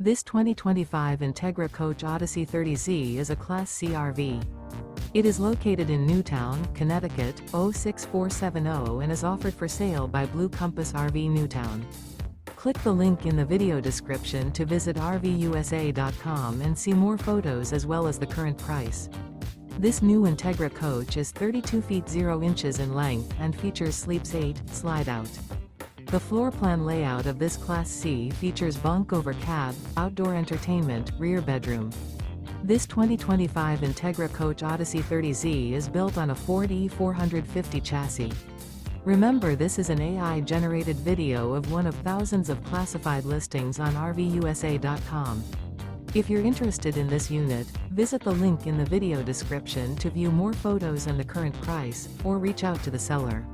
This 2025 Entegra Coach Odyssey 30Z is a Class C RV. It is located in Newtown, Connecticut, 06470 and is offered for sale by Blue Compass RV Newtown. Click the link in the video description to visit RVUSA.com and see more photos as well as the current price. This new Entegra Coach is 32 feet 0 inches in length and features Sleeps 8, Slideout. The floor plan layout of this Class C features bunk over cab, outdoor entertainment, rear bedroom. This 2025 Entegra Coach Odyssey 30Z is built on a Ford E450 chassis. Remember, this is an AI-generated video of one of thousands of classified listings on RVUSA.com. If you're interested in this unit, visit the link in the video description to view more photos and the current price, or reach out to the seller.